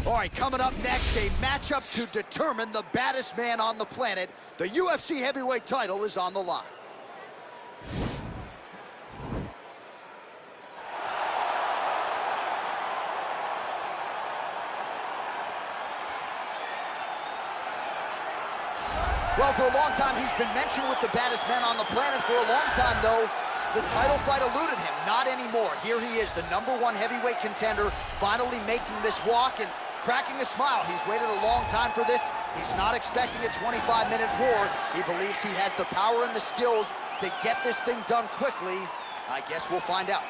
All right, coming up next, a matchup to determine the baddest man on the planet. The UFC heavyweight title is on the line. Well, for a long time, he's been mentioned with the baddest men on the planet. For a long time, though, the title fight eluded him. Not anymore. Here he is, the #1 heavyweight contender, finally making this walk and cracking a smile. He's waited a long time for this. He's not expecting a 25-minute war. He believes he has the power and the skills to get this thing done quickly. I guess we'll find out.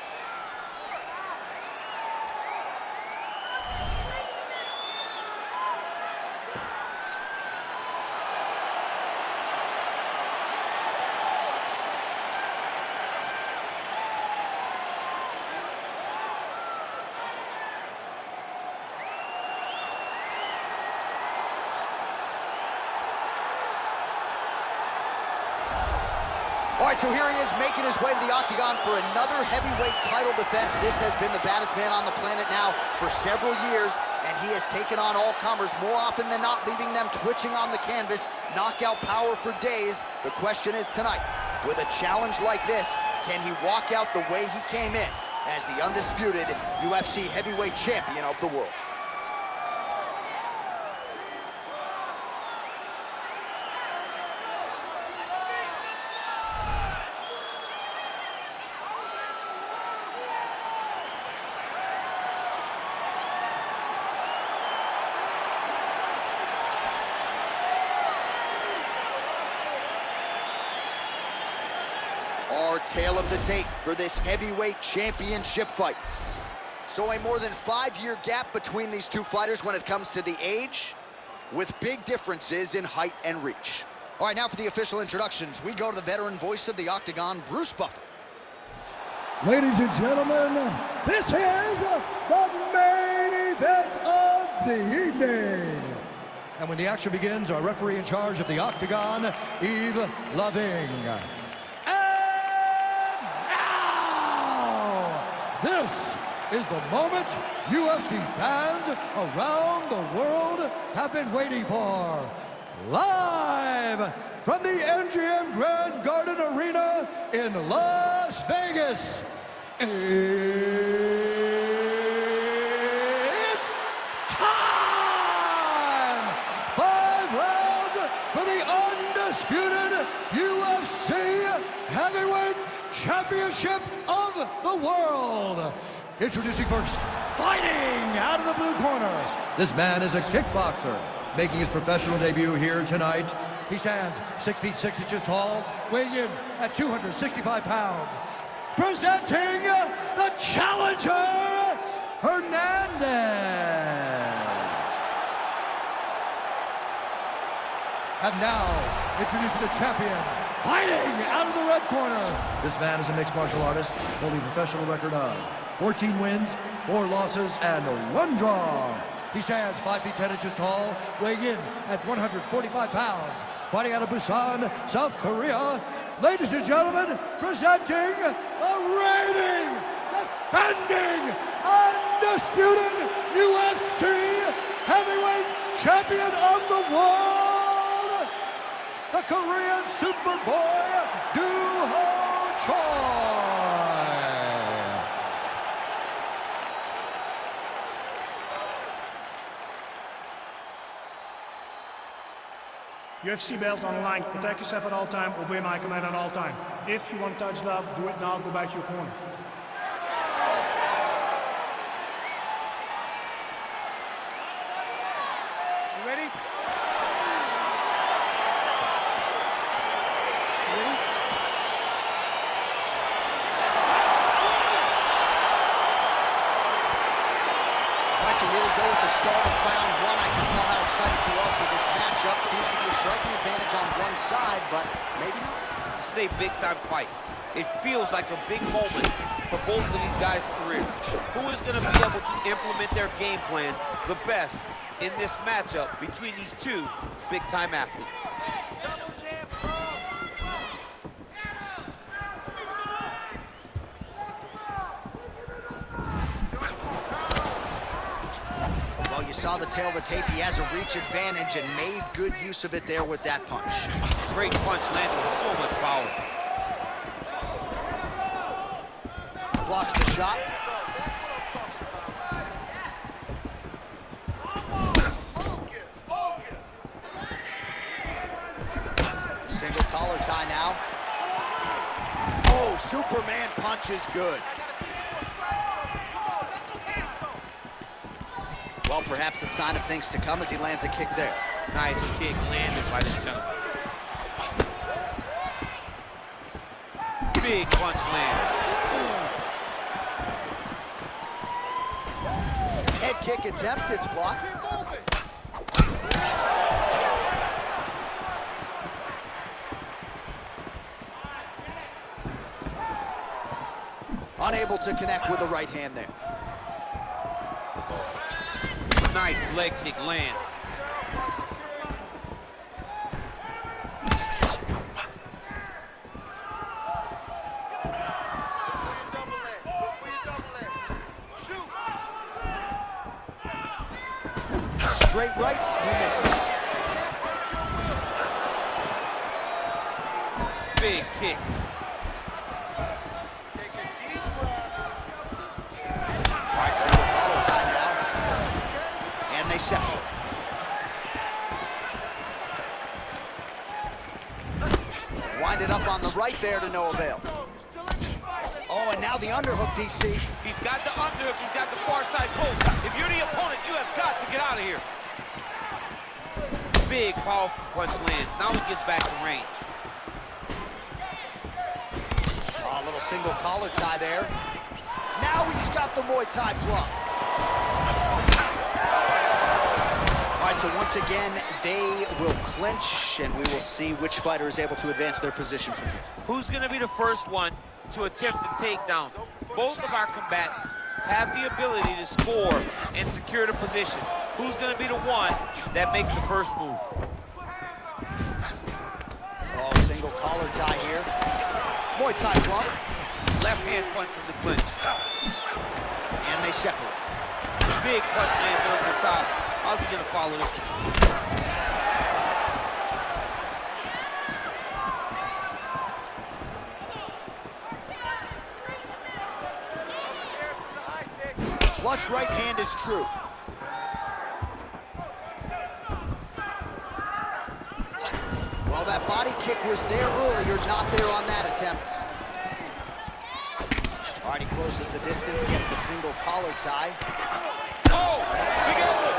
All right, so here he is making his way to the octagon for another heavyweight title defense. This has been the baddest man on the planet now for several years, and he has taken on all comers more often than not, leaving them twitching on the canvas. Knockout power for days. The question is tonight, with a challenge like this, can he walk out the way he came in as the undisputed UFC heavyweight champion of the world? Our tale of the tape for this heavyweight championship fight. So a more than 5-year gap between these two fighters when it comes to the age, with big differences in height and reach. All right, now for the official introductions, we go to the veteran voice of the Octagon, Bruce Buffer. Ladies and gentlemen, this is the main event of the evening. And when the action begins, our referee in charge of the Octagon, Yves Loving. This is the moment UFC fans around the world have been waiting for. Live from the MGM Grand Garden Arena in Las Vegas, it's time! 5 rounds for the undisputed UFC Heavyweight Championship of the world. Introducing first, fighting out of the blue corner. This man is a kickboxer, making his professional debut here tonight. He stands 6 feet 6 inches tall, weighing in at 265 pounds. Presenting the challenger, Hernandez. And now, introducing the champion, fighting out of the red corner. This man is a mixed martial artist, holding a professional record of 14 wins, 4 losses, and 1 draw. He stands 5 feet 10 inches tall, weighing in at 145 pounds. Fighting out of Busan, South Korea. Ladies and gentlemen, presenting the reigning, defending, undisputed UFC heavyweight champion of the world, the Korean Superboy, Do-Ho Choi. UFC belt on the line. Protect yourself at all time. Obey my command at all time. If you want to touch love, do it now. Go back to your corner. You ready? So here we go with the start of round 1. I can tell how excited you are for this matchup. Seems to be a striking advantage on one side, but maybe not. This is a big-time fight. It feels like a big moment for both of these guys' careers. Who is going to be able to implement their game plan the best in this matchup between these two big-time athletes? saw the tail of the tape. He has a reach advantage and made good use of it there with that punch. Great punch landed with so much power. Blocks the shot. Single collar tie now. Oh, Superman punch is good. Well, perhaps a sign of things to come as he lands a kick there. Nice kick landed by the gentleman. Big punch landed. Head kick attempt, it's blocked. Unable to connect with the right hand there. Nice leg kick lands. Straight right, he misses. Big kick. Separate. Wind it up on the right there to no avail. Oh, and now the underhook, DC. He's got the underhook, he's got the far side post. If you're the opponent, you have got to get out of here. Big, powerful punch lands. Now he gets back to range. Oh, a little single collar tie there. Now he's got the Muay Thai plug. All right, so once again, they will clinch, and we will see which fighter is able to advance their position from here. Who's going to be the first one to attempt the takedown? Both of our combatants have the ability to score and secure the position. Who's going to be the one that makes the first move? Oh, single collar tie here. Muay Thai plug. Left hand punch from the clinch. And they separate. Big punch lands over the top. How's he gonna follow this one? Flush right hand is true. Well, that body kick was there earlier, not there on that attempt. All right, he closes the distance, gets the single collar tie. Oh, we got one.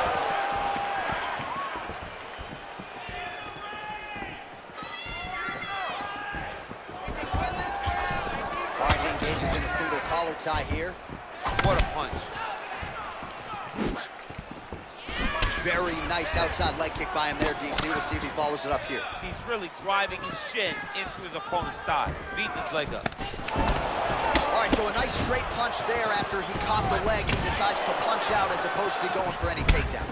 All right, he engages in a single collar tie here. What a punch. Very nice outside leg kick by him there, DC. We'll see if he follows it up here. He's really driving his shin into his opponent's thigh, beating his leg up. All right, so a nice straight punch there after he caught the leg. He decides to punch out as opposed to going for any takedown.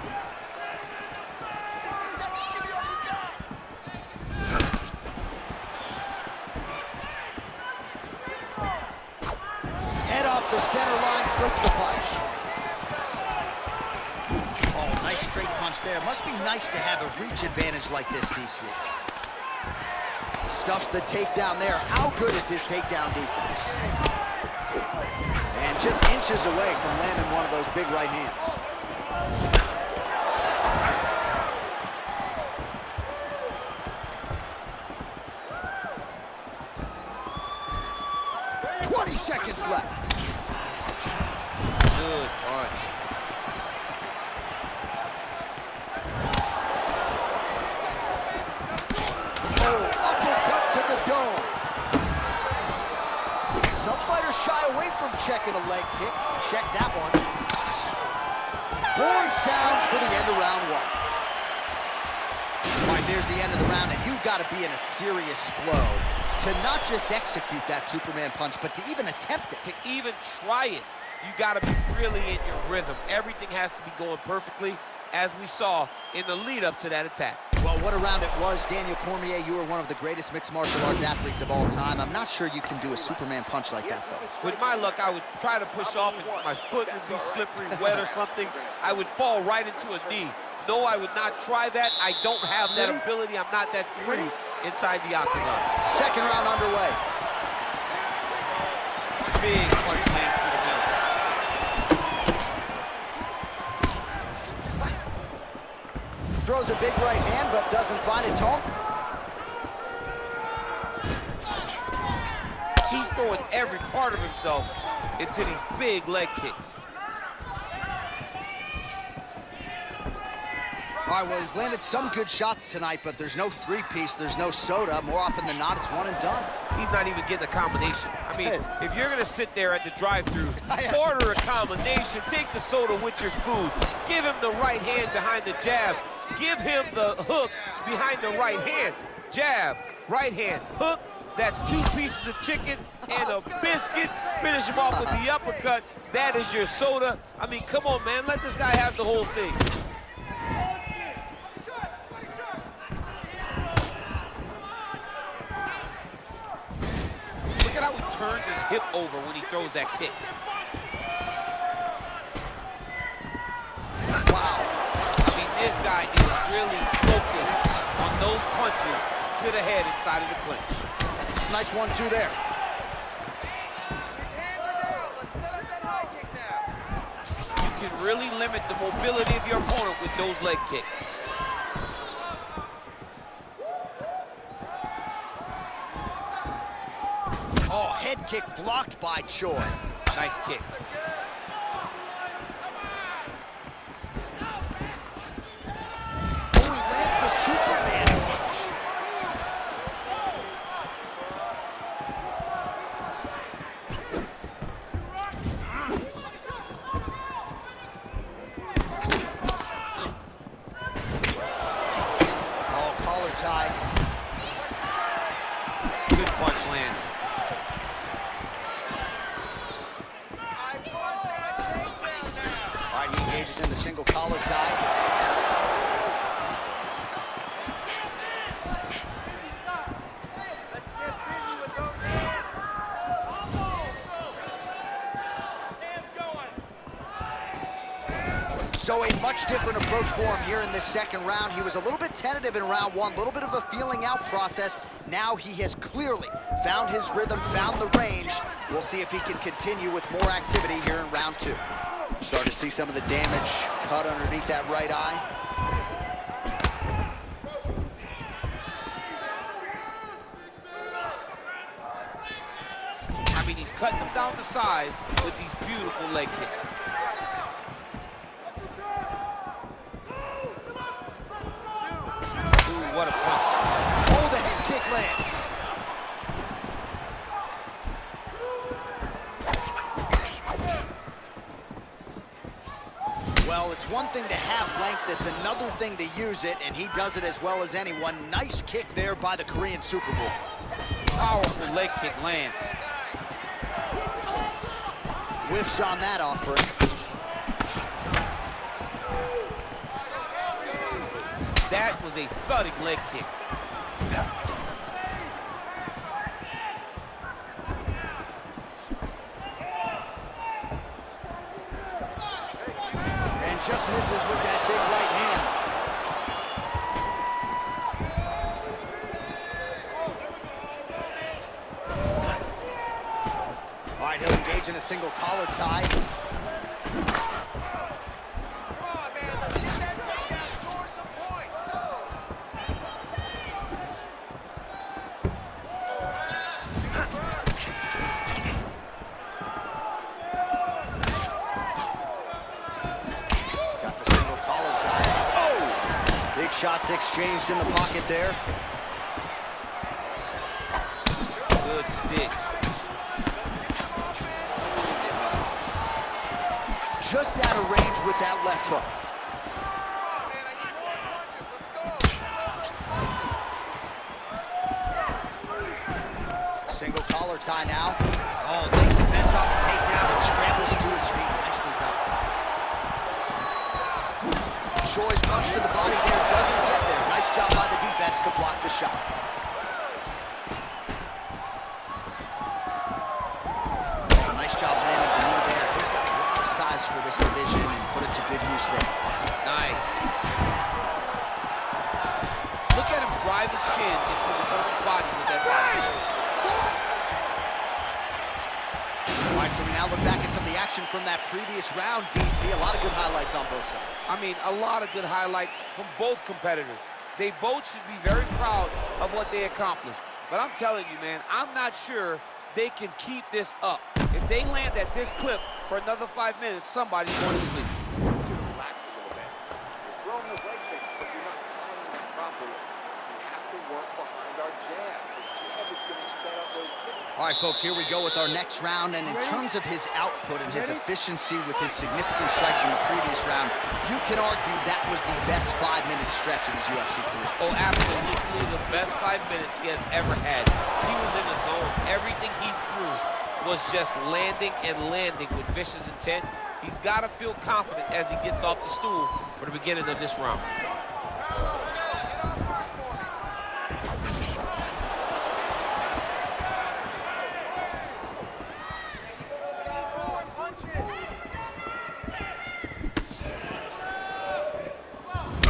60 seconds, give me all you got. Head off the center line, slips the punch. Oh, nice straight punch there. Must be nice to have a reach advantage like this, DC. Stuffs the takedown there. How good is his takedown defense? And just inches away from landing one of those big right hands. Seconds left. Good punch. Oh, uppercut to the dome. Some fighters shy away from checking a leg kick. Check that one. Horn sounds for the end of round one. All right, there's the end of the round, and you've got to be in a serious flow to not just execute that Superman punch, but to even attempt it. To even try it, you got to be really in your rhythm. Everything has to be going perfectly, as we saw in the lead up to that attack. Well, what a round it was. Daniel Cormier, you are one of the greatest mixed martial arts athletes of all time. I'm not sure you can do a Superman punch like that, though. With my luck, I would try to push off and my foot would be slippery, wet or something. I would fall right into a knee. No, I would not try that. I don't have that ability. I'm not that free inside the octagon. Second round underway. Big punch lands through the middle. Throws a big right hand, but doesn't find its home. He's throwing every part of himself into these big leg kicks. All right, well, he's landed some good shots tonight, but there's no three-piece, there's no soda. More often than not, it's one and done. He's not even getting a combination. I mean, if you're gonna sit there at the drive-thru, order a combination, take the soda with your food, give him the right hand behind the jab, give him the hook behind the right hand. Jab, right hand, hook, that's 2 pieces of chicken and a biscuit. Finish him off with the uppercut. That is your soda. I mean, come on, man, let this guy have the whole thing. Look at how he turns his hip over when he throws that kick. Wow. I mean, this guy is really focused on those punches to the head inside of the clinch. Nice 1-2 there. His hands are down. Let's set up that high kick now. You can really limit the mobility of your opponent with those leg kicks. Oh, head kick blocked by Choi. Nice kick. Oh, he lands the Superman punch. Oh, collar tie. Good punch lands. I want that takedown now. All right, he engages in the single collar tie. Let's get busy with those hands. So a much different approach for him here in this second round. He was a little bit tentative in round 1, a little bit of a feeling out process. Now he has clearly found his rhythm, found the range. We'll see if he can continue with more activity here in round 2. Start to see some of the damage cut underneath that right eye. I mean, he's cutting them down to size with these beautiful leg kicks. Ooh, what a punch. Oh, the head kick lands. Well, it's one thing to have length, it's another thing to use it, and he does it as well as anyone. Nice kick there by the Korean Super Bowl. Powerful leg kick lands. Whiffs on that offering. That was a thudding leg kick. And just misses with that big right hand. All right, he'll engage in a single collar tie. Come on, man. Let's get that takedown. Score some points. Got the single collar tie. Oh! Big shots exchanged in the pocket there. Good stick. Just out of range with that left hook. Come on, man. I need more punches. Let's go. Single collar tie now. Oh, late defense on the takedown and scrambles to his feet. Nicely done. Choi's punch to the body there doesn't get there. Nice job by the defense to block the shot. Oh, nice job landing the knee there. He's got a lot of size for this division and put it to good use there. Nice. Look at him drive his shin into the opponent's body with that body. All right, so we now look back at some of the action from that previous round, DC. A lot of good highlights on both sides. I mean, a lot of good highlights from both competitors. They both should be very proud of what they accomplished. But I'm telling you, man, I'm not sure they can keep this up. If they land at this clip for another 5 minutes, somebody's going to sleep. Relax a little bit. You're throwing those leg kicks, but you're not timing them properly. We have to work behind our jab. The jab is going to set up those kicks. All right, folks, here we go with our next round. And in terms of his output and his efficiency with his significant strikes in the previous round, you can argue that was the best 5-minute stretch of his UFC career. Oh, absolutely the best 5 minutes he has ever had. He was in the zone. Everything he threw was just landing and landing with vicious intent. He's got to feel confident as he gets off the stool for the beginning of this round.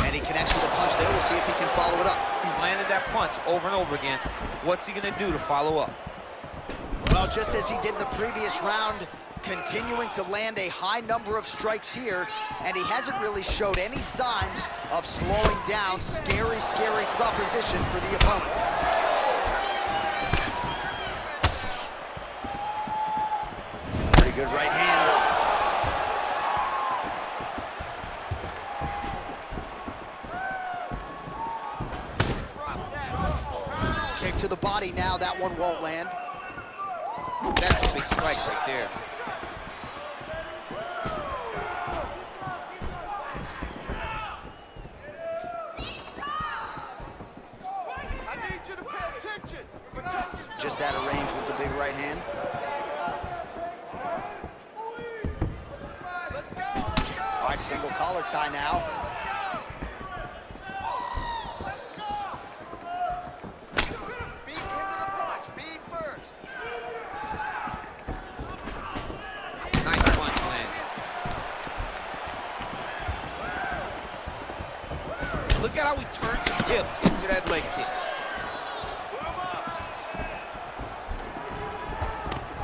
And he connects with a punch there. We'll see if he can follow it up. He's landed that punch over and over again. What's he going to do to follow up? Well, just as he did in the previous round, continuing to land a high number of strikes here, and he hasn't really showed any signs of slowing down. Scary, scary proposition for the opponent. Pretty good right hand. Kick to the body now, that one won't land. That's a big strike right there. I need you to pay attention. Protect yourself. Just out of range with the big right hand. Let's go. Let's go. All right, single collar tie now. Beat him to the punch. Be first. Nice punch land. Look at how he turned his hip into that leg kick.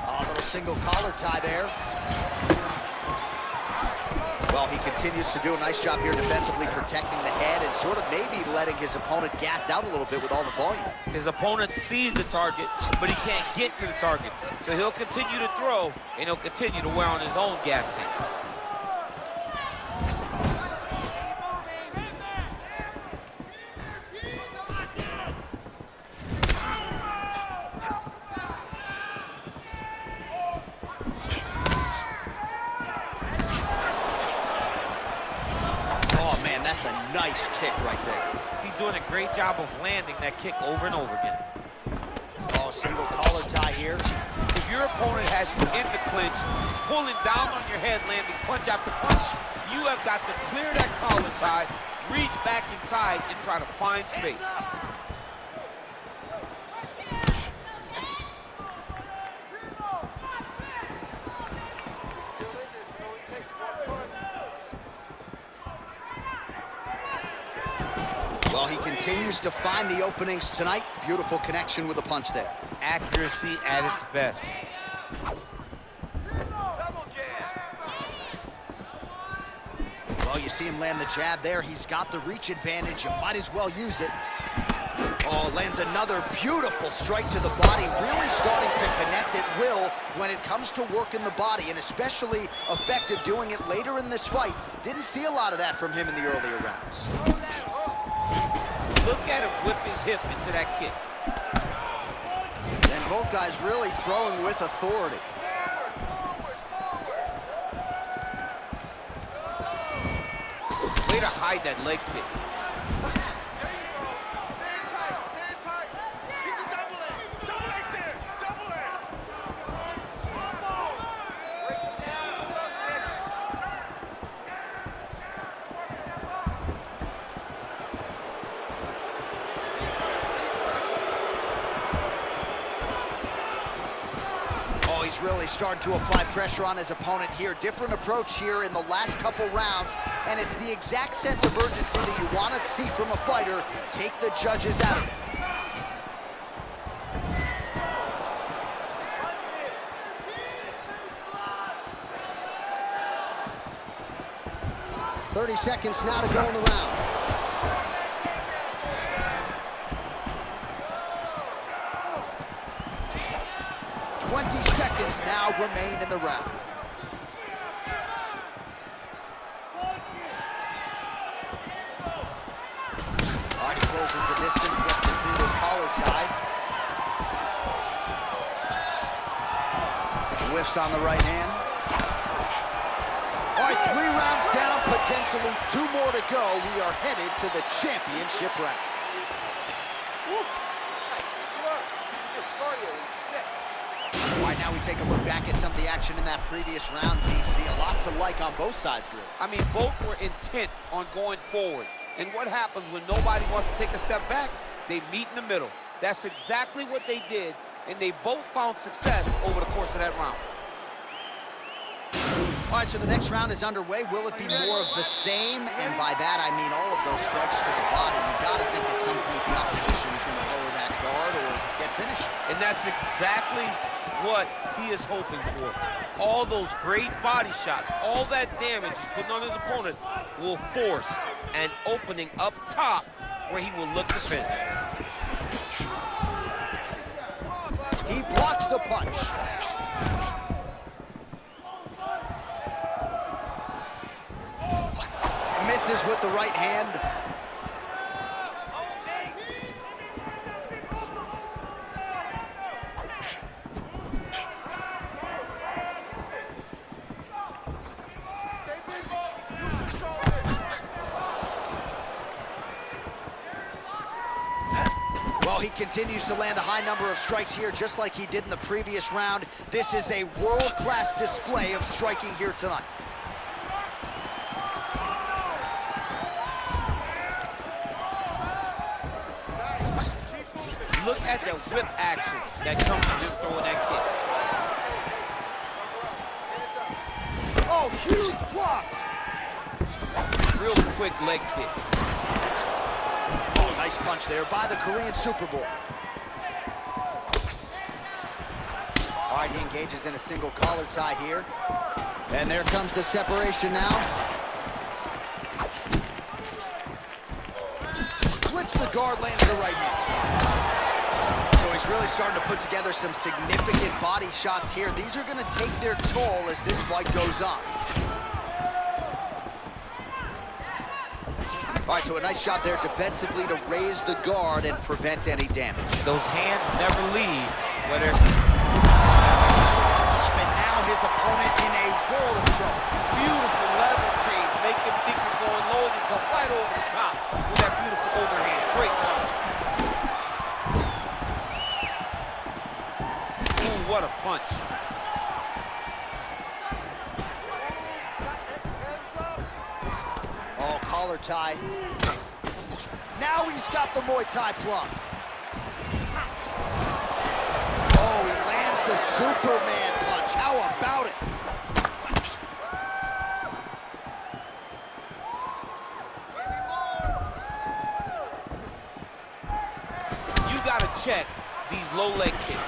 Oh, a little single collar tie there. Well, he continues to do a nice job here defensively, protecting the head and sort of maybe letting his opponent gas out a little bit with all the volume. His opponent sees the target, but he can't get to the target. So he'll continue to throw, and he'll continue to wear on his own gas tank. Oh, man, that's a nice kick right there. He's doing a great job of landing that kick over and over again. Oh, single collar tie here. If your opponent has you in the clinch, pulling down on your head, landing punch after punch, you have got to clear that collar tie, reach back inside, and try to find space. He's still in this. It only takes one punch. Well, he continues to find the openings tonight. Beautiful connection with a punch there. Accuracy at its best. Double jab. Well, you see him land the jab there. He's got the reach advantage. You might as well use it. Oh, lands another beautiful strike to the body. Really starting to connect at will when it comes to working the body, and especially effective doing it later in this fight. Didn't see a lot of that from him in the earlier rounds. Look at him whip his hip into that kick. And both guys really throwing with authority. Way to hide that leg kick. Stand tight. Stand tight. Get the double leg. Double leg's there. Double leg. Break it down. He's really starting to apply pressure on his opponent here. Different approach here in the last couple rounds, and it's the exact sense of urgency that you want to see from a fighter. Take the judges out of it. "30 seconds now to go in the round. Seconds now remain in the round. All right, he closes the distance, gets the single collar tie. Whiffs on the right hand. All right, 3 rounds down, potentially 2 more to go. We are headed to the championship rounds. All right, now we take a look back at some of the action in that previous round, DC. A lot to like on both sides, really. I mean, both were intent on going forward. And what happens when nobody wants to take a step back? They meet in the middle. That's exactly what they did, and they both found success over the course of that round. All right, so the next round is underway. Will it be more of the same? And by that, I mean all of those strikes to the body. You've got to think at some point the opposition is going to lower that guard or get finished. And that's exactly what he is hoping for. All those great body shots, all that damage he's putting on his opponent will force an opening up top where he will look to finish. He blocks the punch. Misses with the right hand. Well, he continues to land a high number of strikes here, just like he did in the previous round. This is a world-class display of striking here tonight. Look at the whip action that comes from him throwing that kick. Oh, huge block! Real quick leg kick. Oh, nice punch there by the Korean Super Bowl. All right, he engages in a single collar tie here. And there comes the separation now. Splits the guard, lands the right hand. He's really starting to put together some significant body shots here. These are going to take their toll as this fight goes on. All right, so a nice shot there defensively to raise the guard and prevent any damage. Those hands never leave where they're... And now his opponent in a world of trouble. Beautiful level change. Make him think you're going low and come right over the top with that beautiful overhand. Great punch. What a punch. Oh, collar tie. Now he's got the Muay Thai plum. Oh, he lands the Superman punch. How about it? You gotta check these low leg kicks.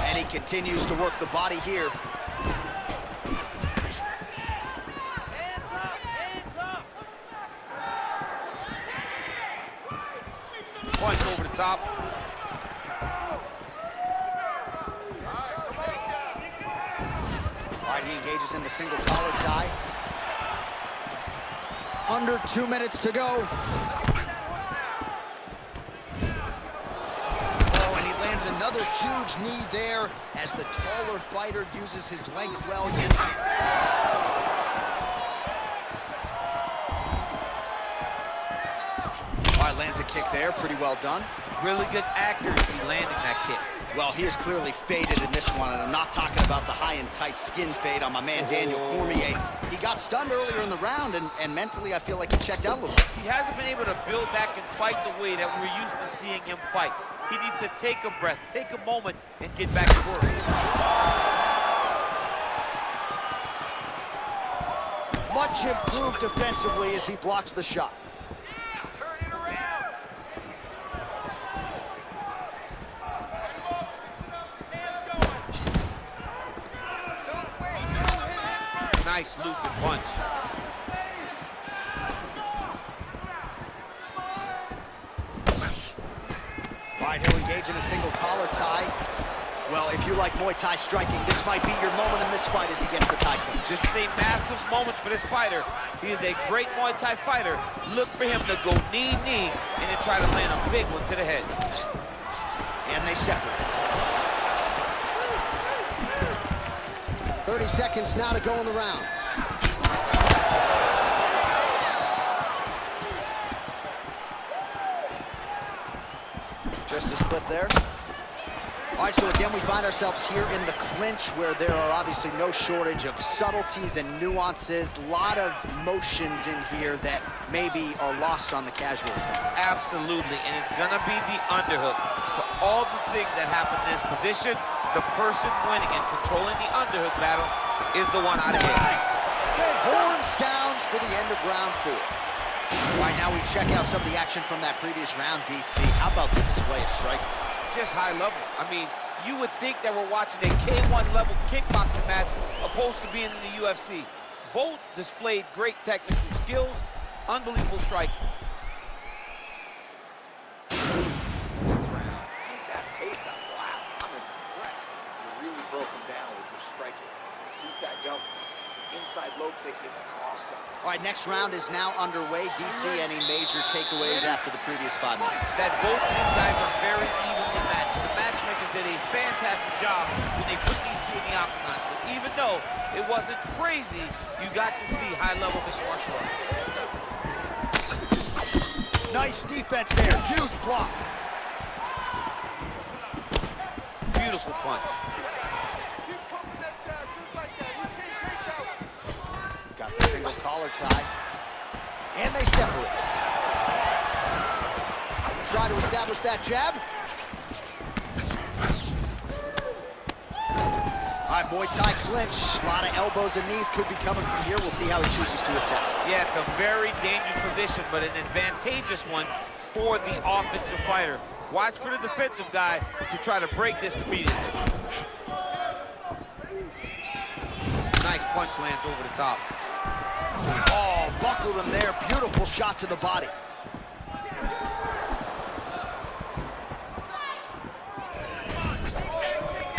And he continues to work the body here. Hands up, hands up. Punch over the top. All right, he engages in the single collar tie. Under 2 minutes to go. Another huge knee there as the taller fighter uses his length well here. All right, lands a kick there, pretty well done. Really good accuracy landing that kick. Well, he is clearly faded in this one, and I'm not talking about the high and tight skin fade on my man Daniel Cormier. He got stunned earlier in the round, and mentally I feel like he checked out a little bit. He hasn't been able to build back and fight the way that we're used to seeing him fight. He needs to take a breath, take a moment, and get back to work. Much improved defensively as he blocks the shot. Turn it around. Nice looping punch. All right, he'll engage in a single collar tie. Well, if you like Muay Thai striking, this might be your moment in this fight as he gets the tie clinch. This is a massive moment for this fighter. He is a great Muay Thai fighter. Look for him to go knee, and then try to land a big one to the head. And they separate. 30 seconds now to go in the round. Just a split there. All right, so again, we find ourselves here in the clinch where there are obviously no shortage of subtleties and nuances. A lot of motions in here that maybe are lost on the casual fan. Absolutely, and it's gonna be the underhook. For all the things that happen in this position, the person winning and controlling the underhook battle is the one out of here. Horn sounds for the end of round 4. All right, now we check out some of the action from that previous round, DC. How about the display of striking? Just high level. I mean, you would think that we're watching a K1 level kickboxing match opposed to being in the UFC. Both displayed great technical skills, unbelievable striking. Keep that pace up. Wow, I'm impressed. You really broke him down with your striking. Keep that going. Inside low kick is awesome. All right, next round is now underway. DC, any major takeaways after the previous 5 minutes? That both of these guys are very evenly matched. The matchmakers did a fantastic job when they put these two in the octagon. So even though it wasn't crazy, you got to see high-level mixed martial arts. Nice defense there. Huge block. Beautiful punch. Got the single collar tie. And they separate. Try to establish that jab. All right, Muay Thai clinch. A lot of elbows and knees could be coming from here. We'll see how he chooses to attack. Yeah, it's a very dangerous position, but an advantageous one for the offensive fighter. Watch for the defensive guy to try to break this immediately. Nice punch lands over the top. Oh, buckled him there. Beautiful shot to the body.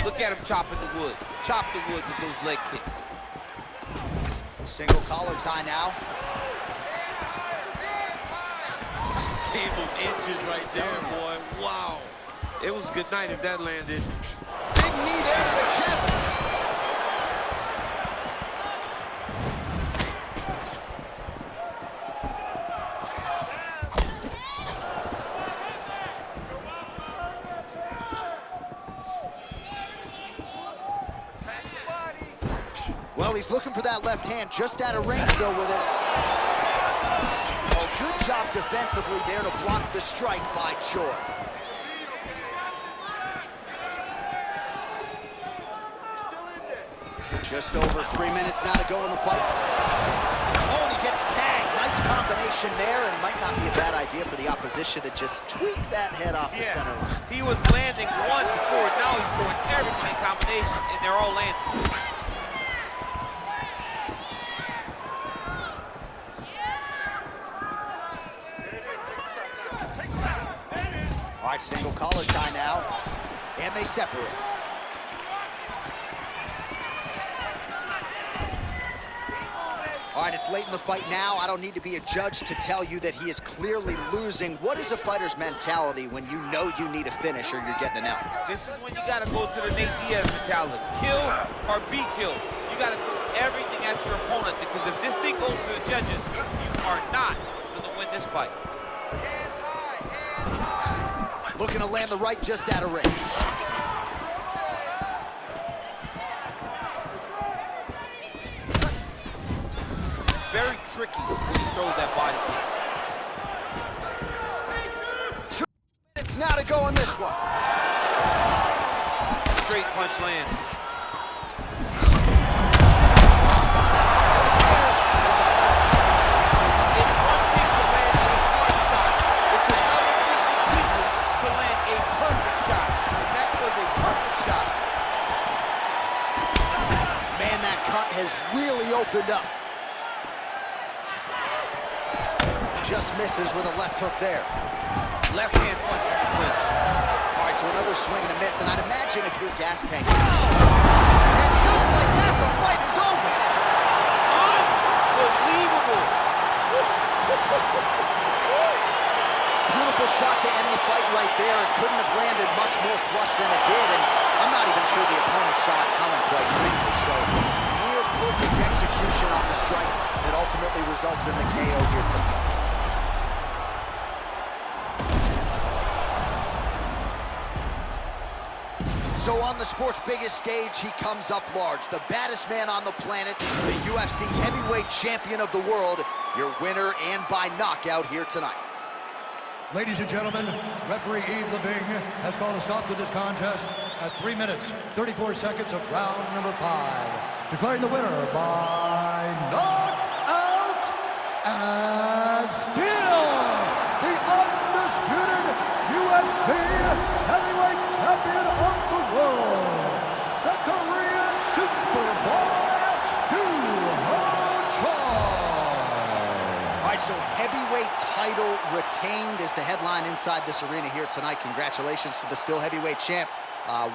Look at him chopping the wood. Chop the wood with those leg kicks. Single collar tie now. Game of inches right there, boy. Wow. It was good night if that landed. Big knee there to the chest. Well, he's looking for that left hand, just out of range, though, with it. Oh, good job defensively there to block the strike by Choi. Just over 3 minutes now to go in the fight. Oh, and he gets tagged. Nice combination there, and might not be a bad idea for the opposition to just tweak that head off the center line. He was landing one before, now he's throwing everything in combination, and they're all landing. All right, single collar tie now, and they separate. All right, it's late in the fight now. I don't need to be a judge to tell you that he is clearly losing. What is a fighter's mentality when you know you need a finish or you're getting an L? This is when you got to go to the Nate Diaz mentality. Kill or be killed. You got to throw everything at your opponent, because if this thing goes to the judges, you are not going to win this fight. Looking to land the right just out of range. very tricky when he throws that body kick. 2 minutes now to go in this one. Straight punch lands. Has really opened up. Just misses with a left hook there. Left hand punch in the clinch. All right, so another swing and a miss, and I'd imagine if you're gas tank. And just like that, the fight is over. Unbelievable. Beautiful shot to end the fight right there. It couldn't have landed much more flush than it did, and I'm not even sure the opponent saw it coming, quite frankly. So near perfect execution on the strike that ultimately results in the KO here tonight. So on the sport's biggest stage, he comes up large. The baddest man on the planet, the UFC heavyweight champion of the world, your winner and by knockout here tonight. Ladies and gentlemen, referee Yves Leving has called a stop to this contest at 3 minutes, 34 seconds of round number 5. Declaring the winner by knockout and still the undisputed UFC heavyweight champion of the world, the Korean Superboy, So heavyweight title retained is the headline inside this arena here tonight. Congratulations to the still heavyweight champ.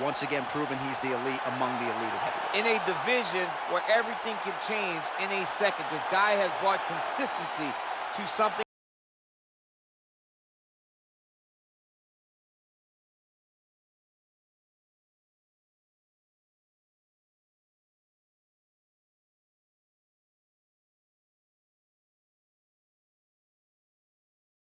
Once again proven he's the elite among the elite of heavyweight. In a division where everything can change in a second, this guy has brought consistency to something